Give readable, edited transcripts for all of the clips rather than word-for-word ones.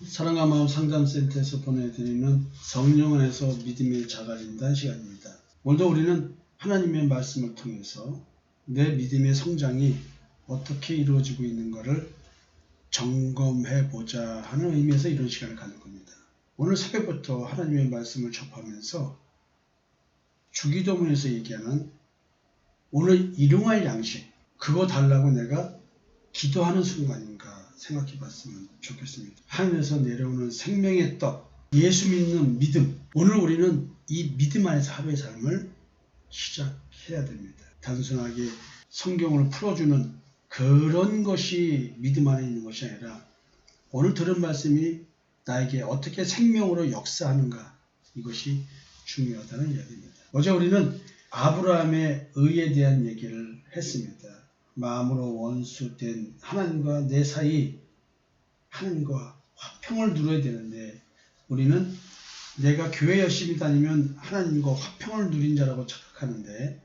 사랑과 마음 상담센터에서 보내드리는 성령 안에서 믿음이 작아진다는 시간입니다. 오늘도 우리는 하나님의 말씀을 통해서 내 믿음의 성장이 어떻게 이루어지고 있는가를 점검해보자 하는 의미에서 이런 시간을 갖는 겁니다. 오늘 새벽부터 하나님의 말씀을 접하면서 주기도문에서 얘기하는 오늘 일용할 양식, 그거 달라고 내가 기도하는 순간인가 생각해 봤으면 좋겠습니다. 하늘에서 내려오는 생명의 떡, 예수 믿는 믿음. 오늘 우리는 이 믿음 안에서 하루의 삶을 시작해야 됩니다. 단순하게 성경을 풀어주는 그런 것이 믿음 안에 있는 것이 아니라 오늘 들은 말씀이 나에게 어떻게 생명으로 역사하는가, 이것이 중요하다는 이야기입니다. 어제 우리는 아브라함의 의에 대한 얘기를 했습니다. 마음으로 원수된 하나님과 내 사이, 하나님과 화평을 누려야 되는데 우리는 내가 교회 열심히 다니면 하나님과 화평을 누린 자라고 착각하는데,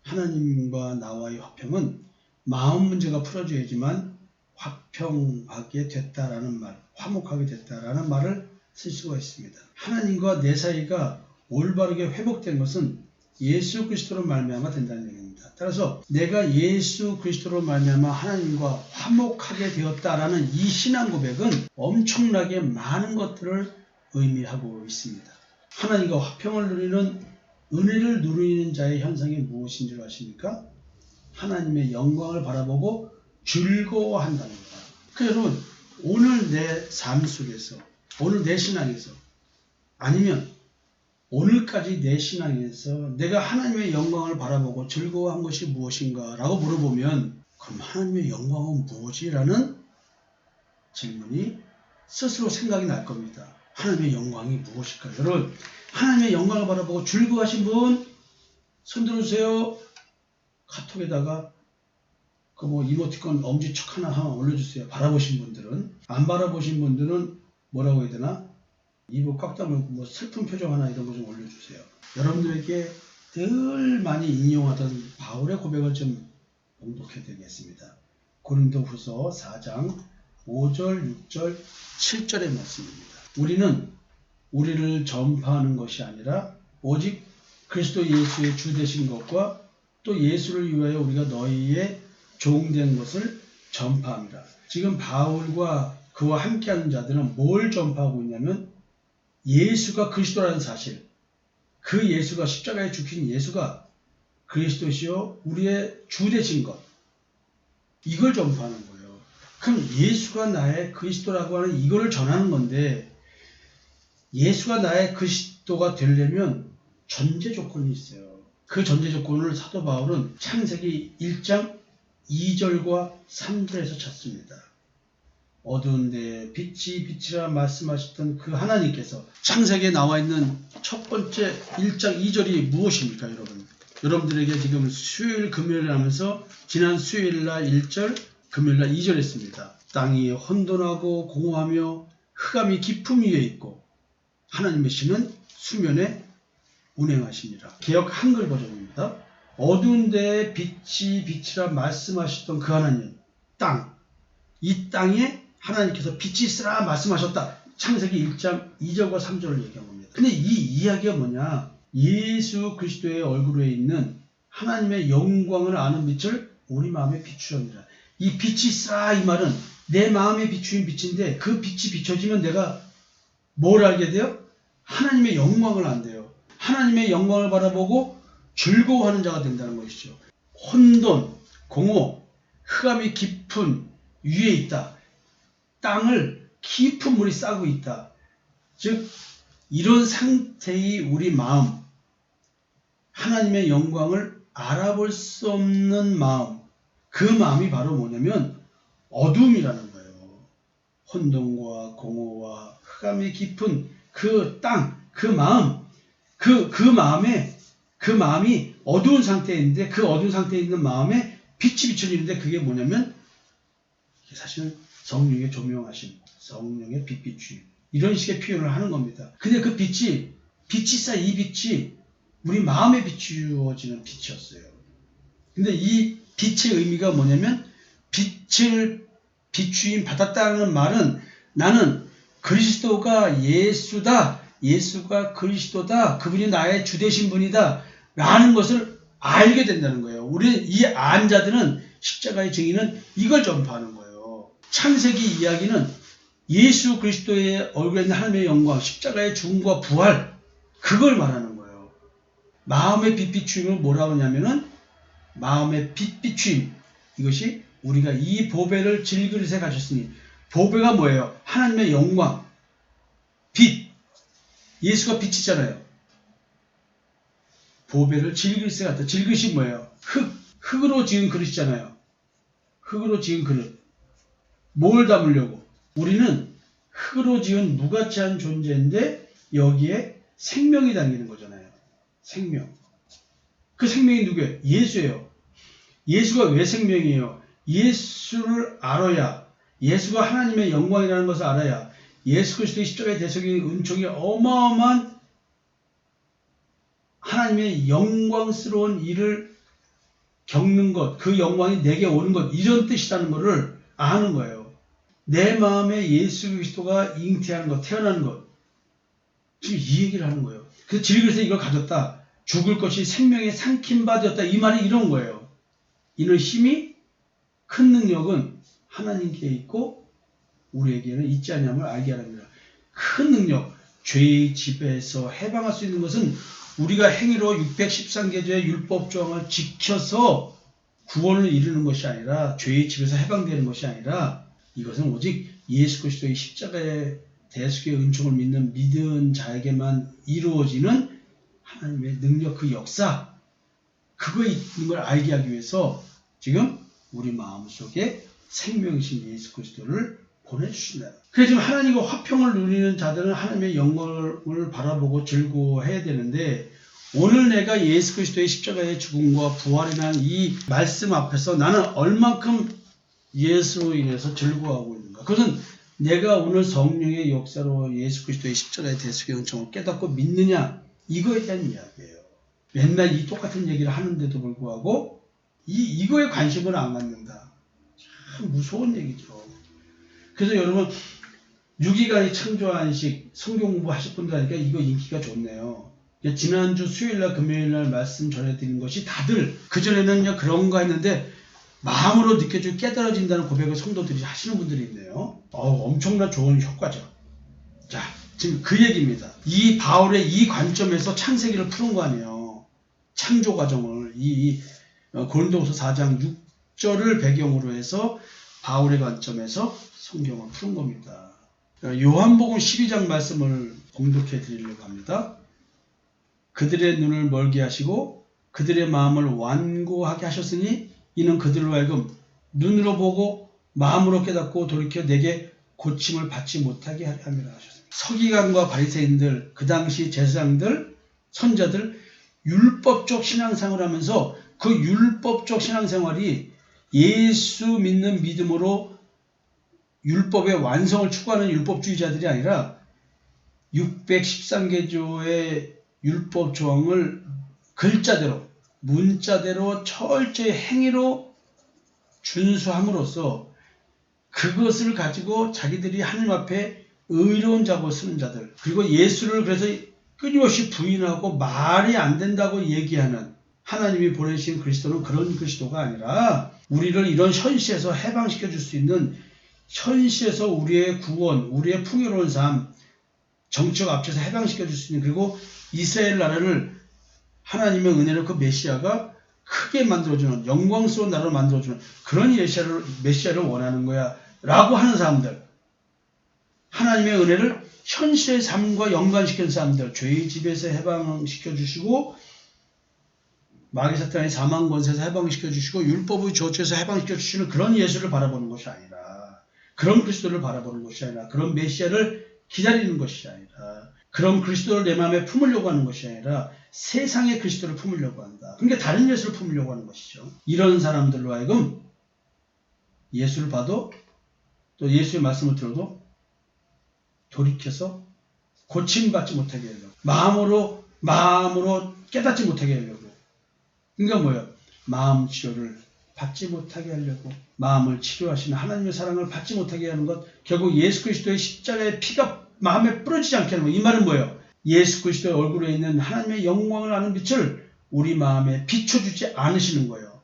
하나님과 나와의 화평은 마음 문제가 풀어져야지만 화평하게 됐다라는 말, 화목하게 됐다라는 말을 쓸 수가 있습니다. 하나님과 내 사이가 올바르게 회복된 것은 예수 그리스도로 말미암아 된다는 얘기입니다. 따라서 내가 예수 그리스도로 말미암아 하나님과 화목하게 되었다라는 이 신앙 고백은 엄청나게 많은 것들을 의미하고 있습니다. 하나님과 화평을 누리는, 은혜를 누리는 자의 현상이 무엇인 줄 아십니까? 하나님의 영광을 바라보고 즐거워한다는 거예요. 그러니까 여러분, 오늘 내 삶 속에서, 오늘 내 신앙에서, 아니면 오늘까지 내 신앙에서 내가 하나님의 영광을 바라보고 즐거워한 것이 무엇인가 라고 물어보면, 그럼 하나님의 영광은 무엇이? 라는 질문이 스스로 생각이 날 겁니다. 하나님의 영광이 무엇일까요? 여러분, 하나님의 영광을 바라보고 즐거워하신 분 손 들어주세요. 카톡에다가 그 이모티콘 엄지척 하나 올려주세요. 바라보신 분들은. 안 바라보신 분들은 뭐라고 해야 되나? 입을 꽉 다물고 슬픈 표정 하나 이런 거 좀 올려주세요. 여러분들에게 늘 많이 인용하던 바울의 고백을 좀 봉독해 드리겠습니다. 고린도후서 4장 5절, 6절, 7절의 말씀입니다. 우리는 우리를 전파하는 것이 아니라 오직 그리스도 예수의 주 되신 것과 또 예수를 위하여 우리가 너희의 종된 것을 전파합니다. 지금 바울과 그와 함께하는 자들은 뭘 전파하고 있냐면 예수가 그리스도라는 사실, 그 예수가 십자가에 죽힌 예수가 그리스도시요 우리의 주 되신 것, 이걸 전파하는 거예요. 그럼 예수가 나의 그리스도라고 하는 이거를 전하는 건데, 예수가 나의 그리스도가 되려면 전제 조건이 있어요. 그 전제 조건을 사도 바울은 창세기 1장 2절과 3절에서 찾습니다. 어두운 데에 빛이 빛이라 말씀하셨던 그 하나님께서, 창세기에 나와 있는 첫 번째 1장 2절이 무엇입니까? 여러분들에게 지금 수요일 금요일 하면서 지난 수요일날 1절, 금요일날 2절 했습니다. 땅이 혼돈하고 공허하며 흑암이 깊음 위에 있고 하나님의 신은 수면에 운행하시니라. 개역 한글 버전입니다. 어두운 데에 빛이 빛이라 말씀하셨던 그 하나님, 땅, 이 땅에 하나님께서 빛이 있으라 말씀하셨다. 창세기 1장 2절과 3절을 얘기한 겁니다. 근데 이 이야기가 뭐냐? 예수 그리스도의 얼굴에 있는 하나님의 영광을 아는 빛을 우리 마음에 비추었느라. 이 빛이 있으라, 이 말은 내 마음에 비추인 빛인데, 그 빛이 비춰지면 내가 뭘 알게 돼요? 하나님의 영광을 안돼요. 하나님의 영광을 바라보고 즐거워하는 자가 된다는 것이죠. 혼돈, 공허, 흑암이 깊은 위에 있다. 땅을 깊은 물이 싸고 있다. 즉 이런 상태의 우리 마음, 하나님의 영광을 알아볼 수 없는 마음, 그 마음이 바로 뭐냐면 어둠이라는 거예요. 혼돈과 공허와 흑암이 깊은 그 땅, 그 마음, 그 마음이 어두운 상태에 있는데, 그 어두운 상태에 있는 마음에 빛이 비춰지는데, 그게 뭐냐면 사실은 성령의 조명하심, 성령의 빛 비추임, 이런 식의 표현을 하는 겁니다. 근데 그 빛이 쌓여, 이 빛이 우리 마음에 비추어지는 빛이었어요. 근데 이 빛의 의미가 뭐냐면, 빛을 비추임 받았다는 말은 나는 그리스도가 예수다, 예수가 그리스도다, 그분이 나의 주되신 분이다 라는 것을 알게 된다는 거예요. 우리 이 안자들은 십자가의 증인은 이걸 전파하는 거예요. 창세기 이야기는 예수 그리스도의 얼굴에 있는 하나님의 영광, 십자가의 죽음과 부활, 그걸 말하는 거예요. 마음의 빛 비추임을 뭐라고 하냐면은 마음의 빛 비추임, 이것이 우리가 이 보배를 질그릇에 가졌으니, 보배가 뭐예요? 하나님의 영광, 빛. 예수가 빛이잖아요. 보배를 질그릇에 갖다. 질그릇이 뭐예요? 흙으로 지은 그릇이잖아요. 흙으로 지은 그릇. 뭘 담으려고? 우리는 흙으로 지은 무가치한 존재인데 여기에 생명이 담기는 거잖아요. 생명. 그 생명이 누구예요? 예수예요. 예수가 왜 생명이에요? 예수를 알아야, 예수가 하나님의 영광이라는 것을 알아야 예수 그리스도의 십자가의 대속의 은총이 어마어마한 하나님의 영광스러운 일을 겪는 것, 그 영광이 내게 오는 것, 이런 뜻이라는 것을 아는 거예요. 내 마음에 예수 그리스도가 잉태하는 것, 태어나는 것, 지금 이 얘기를 하는 거예요. 그래서 질그릇에 이걸 가졌다. 죽을 것이 생명에 삼킨 바 되었다. 이 말이 이런 거예요. 이는 힘이, 큰 능력은 하나님께 있고 우리에게는 있지 않냐면 알게 하랍니다. 큰 능력, 죄의 집에서 해방할 수 있는 것은 우리가 행위로 613개조의 율법 조항을 지켜서 구원을 이루는 것이 아니라, 죄의 집에서 해방되는 것이 아니라, 이것은 오직 예수 그리스도의 십자가의 대속의 은총을 믿는 자에게만 이루어지는 하나님의 능력, 그 역사, 그거 있는 걸 알게 하기 위해서 지금 우리 마음속에 생명이신 예수 그리스도를 보내주신다. 그래서 지금 하나님과 화평을 누리는 자들은 하나님의 영광을 바라보고 즐거워해야 되는데, 오늘 내가 예수 그리스도의 십자가의 죽음과 부활이라는 이 말씀 앞에서 나는 얼만큼 예수로 인해서 즐거워하고 있는가. 그것은 내가 오늘 성령의 역사로 예수 그리스도의 십자가의 대속의 은총을 깨닫고 믿느냐, 이거에 대한 이야기예요. 맨날 이 똑같은 얘기를 하는데도 불구하고 이거에 관심을 안 갖는다. 참 무서운 얘기죠. 그래서 여러분, 유기간의 창조안식 성경 공부하실 분들 하니까 이거 인기가 좋네요. 지난주 수요일날 금요일날 말씀 전해드린 것이 다들 그전에는 그런가 했는데 마음으로 느껴지고 깨달아진다는 고백을 성도들이 하시는 분들이 있네요. 엄청난 좋은 효과죠. 자, 지금 그 얘기입니다. 이 바울의 이 관점에서 창세기를 푸는 거 아니에요. 창조 과정을 고린도후서 4장 6절을 배경으로 해서 바울의 관점에서 성경을 푸는 겁니다. 요한복음 12장 말씀을 공독해 드리려고 합니다. 그들의 눈을 멀게 하시고 그들의 마음을 완고하게 하셨으니 이는 그들로 하여금 눈으로 보고 마음으로 깨닫고 돌이켜 내게 고침을 받지 못하게 하려 함이라 하셨습니다. 서기관과 바리새인들, 그 당시 제사장들, 선자들 율법적 신앙생활을 하면서 그 율법적 신앙생활이 예수 믿는 믿음으로 율법의 완성을 추구하는 율법주의자들이 아니라 613개조의 율법 조항을 글자대로, 문자대로 철저히 행위로 준수함으로써 그것을 가지고 자기들이 하나님 앞에 의로운 자고 쓰는 자들, 그리고 예수를 그래서 끊임없이 부인하고 말이 안 된다고 얘기하는 하나님이 보내신 그리스도는 그런 그리스도가 아니라 우리를 이런 현실에서 해방시켜 줄 수 있는, 현실에서 우리의 구원, 우리의 풍요로운 삶, 정치적 압제에서 해방시켜 줄 수 있는, 그리고 이스라엘 나라를 하나님의 은혜로 그 메시아가 크게 만들어주는, 영광스러운 나라로 만들어주는 그런 메시아를 원하는 거야 라고 하는 사람들, 하나님의 은혜를 현실의 삶과 연관시키는 사람들, 죄의 집에서 해방시켜 주시고 마귀 사탄의 사망 권세에서 해방시켜 주시고 율법의 저주에서 해방시켜 주시는 그런 예수를 바라보는 것이 아니라, 그런 그리스도를 바라보는 것이 아니라, 그런 메시아를 기다리는 것이 아니라, 그런 그리스도를 내 마음에 품으려고 하는 것이 아니라 세상의 그리스도를 품으려고 한다. 그러니까 다른 예수를 품으려고 하는 것이죠. 이런 사람들로 하여금 예수를 봐도 또 예수의 말씀을 들어도 돌이켜서 고침받지 못하게 하려고, 마음으로 깨닫지 못하게 하려고. 그러니까 뭐예요? 마음 치료를 받지 못하게 하려고 마음을 치료하시는 하나님의 사랑을 받지 못하게 하는 것, 결국 예수 그리스도의 십자가의 피가 마음에 뿌려지지 않게 하는 것. 이 말은 뭐예요? 예수 그리스도의 얼굴에 있는 하나님의 영광을 아는 빛을 우리 마음에 비춰주지 않으시는 거예요.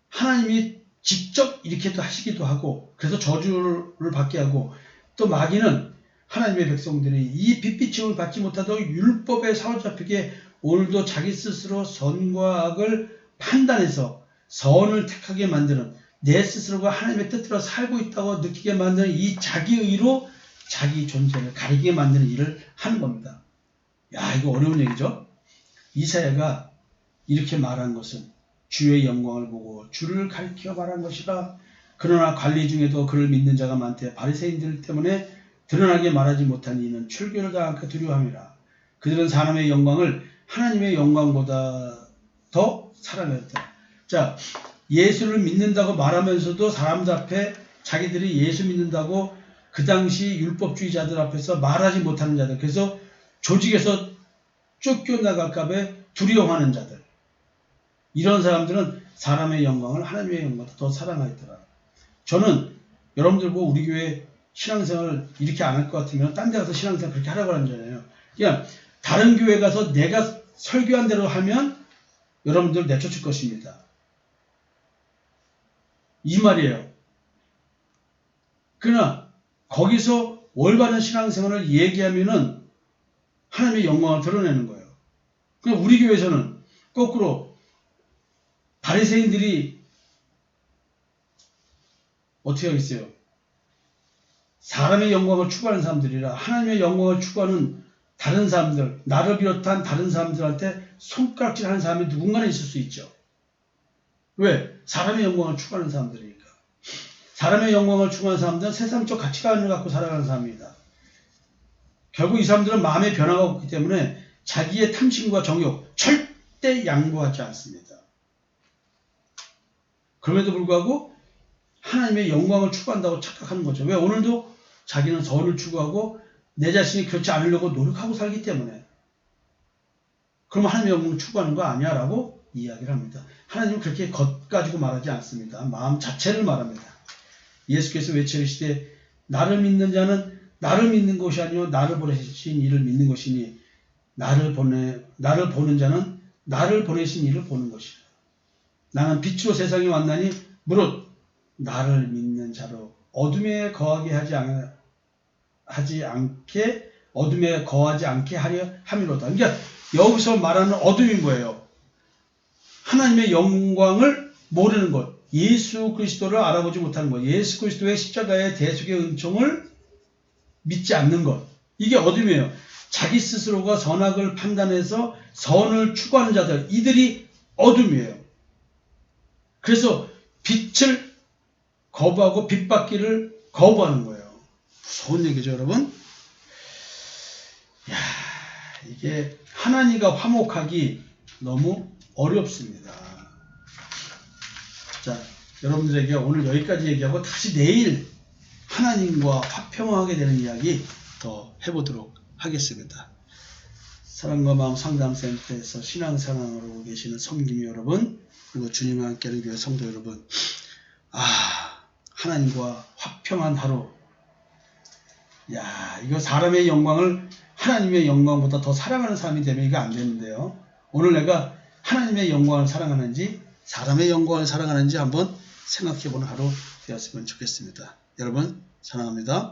하나님이 직접 이렇게도 하시기도 하고, 그래서 저주를 받게 하고, 또 마귀는 하나님의 백성들이 이 빛비침을 받지 못하도록 율법에 사로잡히게 오늘도 자기 스스로 선과 악을 판단해서 선을 택하게 만드는, 내 스스로가 하나님의 뜻대로 살고 있다고 느끼게 만드는 이 자기의로 자기 존재를 가리게 만드는 일을 하는 겁니다. 야, 이거 어려운 얘기죠? 이사야가 이렇게 말한 것은 주의 영광을 보고 주를 가리켜 말한 것이라. 그러나 관리 중에도 그를 믿는 자가 많되 바리새인들 때문에 드러나게 말하지 못한 이는 출교를 당할까 두려워함이라. 그들은 사람의 영광을 하나님의 영광보다 더 사랑했다. 자, 예수를 믿는다고 말하면서도 사람들 앞에 자기들이 예수 믿는다고 그 당시 율법주의자들 앞에서 말하지 못하는 자들, 그래서 조직에서 쫓겨나갈까 봐 두려워하는 자들, 이런 사람들은 사람의 영광을 하나님의 영광보다 더 사랑하였더라. 저는 여러분들 보고 우리 교회 신앙생활을 이렇게 안 할 것 같으면 딴 데 가서 신앙생활 그렇게 하라고 하는 거잖아요. 그냥 다른 교회 가서 내가 설교한 대로 하면 여러분들 내쫓을 것입니다. 이 말이에요. 그러나 거기서 올바른 신앙생활을 얘기하면은 하나님의 영광을 드러내는 거예요. 그럼 우리 교회에서는 거꾸로 바리새인들이 어떻게 하겠어요? 사람의 영광을 추구하는 사람들이라 하나님의 영광을 추구하는 다른 사람들, 나를 비롯한 다른 사람들한테 손가락질하는 사람이 누군가는 있을 수 있죠. 왜? 사람의 영광을 추구하는 사람들이니까. 사람의 영광을 추구하는 사람들은 세상적 가치관을 갖고 살아가는 사람입니다. 결국 이 사람들은 마음의 변화가 없기 때문에 자기의 탐심과 정욕 절대 양보하지 않습니다. 그럼에도 불구하고 하나님의 영광을 추구한다고 착각하는 거죠. 왜? 오늘도 자기는 선을 추구하고 내 자신이 그렇지 않으려고 노력하고 살기 때문에. 그럼 하나님의 영광을 추구하는 거 아니야? 라고 이야기를 합니다. 하나님은 그렇게 겉 가지고 말하지 않습니다. 마음 자체를 말합니다. 예수께서 외치시되 나를 믿는 자는 나를 믿는 것이 아니요 나를 보내신 이를 믿는 것이니 나를 보는 자는 나를 보내신 이를 보는 것이라. 나는 빛으로 세상에 왔나니 무릇 나를 믿는 자로 어둠에 거하지 않게 하려 함이로다. 그러니까 여기서 말하는 어둠이 뭐예요? 하나님의 영광을 모르는 것, 예수 그리스도를 알아보지 못하는 것, 예수 그리스도의 십자가의 대속의 은총을 믿지 않는 것, 이게 어둠이에요. 자기 스스로가 선악을 판단해서 선을 추구하는 자들, 이들이 어둠이에요. 그래서 빛을 거부하고 빛 받기를 거부하는 거예요. 무서운 얘기죠, 여러분. 이게 하나님과 화목하기 너무 어렵습니다. 자, 여러분들에게 오늘 여기까지 얘기하고 다시 내일 하나님과 화평하게 되는 이야기 더 해보도록 하겠습니다. 사랑과 마음 상담센터에서 신앙생활을 하고 계시는 성김이 여러분, 그리고 주님과 함께하는 교회 성도 여러분, 하나님과 화평한 하루. 이거 사람의 영광을 하나님의 영광보다 더 사랑하는 사람이 되면 이거 안 되는데요. 오늘 내가 하나님의 영광을 사랑하는지 사람의 영광을 사랑하는지 한번 생각해보는 하루 되었으면 좋겠습니다. 여러분 사랑합니다.